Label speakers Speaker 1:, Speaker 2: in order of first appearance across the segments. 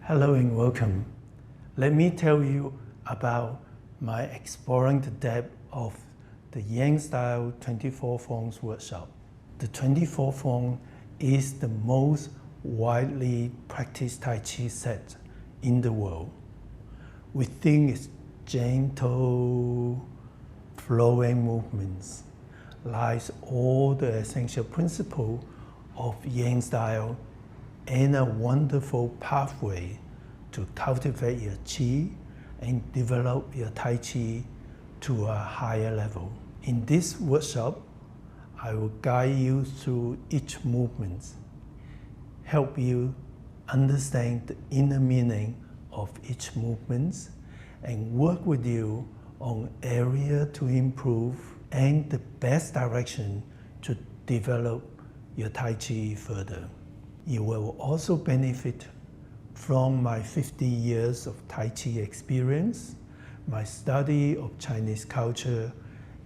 Speaker 1: Hello and welcome. Let me tell you about my exploring the depth of the Yang style 24 forms workshop. The 24 form is the most widely practiced Tai Chi set in the world. We think it's gentle, flowing movements, lies all the essential principles of Yang style and a wonderful pathway to cultivate your Qi and develop your Tai Chi to a higher level. In this workshop, I will guide you through each movement, help you understand the inner meaning of each movement, and work with you on area to improve and the best direction to develop your Tai Chi further. You will also benefit from my 50 years of Tai Chi experience, my study of Chinese culture,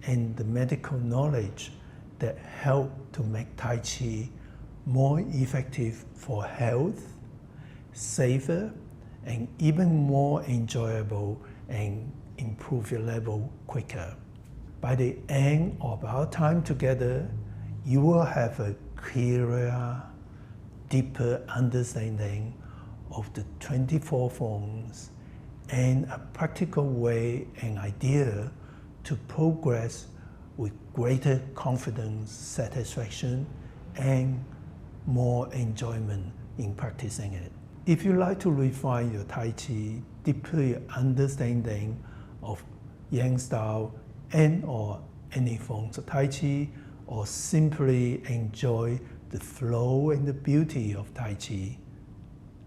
Speaker 1: and the medical knowledge that help to make Tai Chi more effective for health, safer, and even more enjoyable and improve your level quicker. By the end of our time together, you will have a clearer, deeper understanding of the 24 forms and a practical way and idea to progress with greater confidence, satisfaction, and more enjoyment in practicing it. If you like to refine your Tai Chi, deepen your understanding of Yang style and or any forms of Tai Chi, or simply enjoy the flow and the beauty of Tai Chi,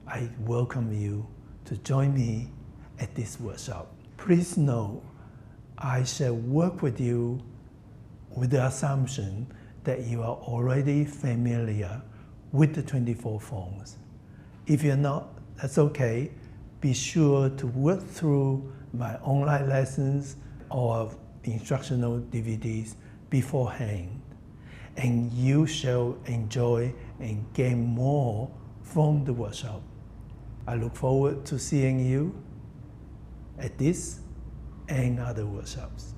Speaker 1: I welcome you to join me at this workshop. Please know, I shall work with you with the assumption that you are already familiar with the 24 forms. If you're not, that's okay. Be sure to work through my online lessons or instructional DVDs beforehand, and you shall enjoy and gain more from the workshop. I look forward to seeing you at this and other workshops.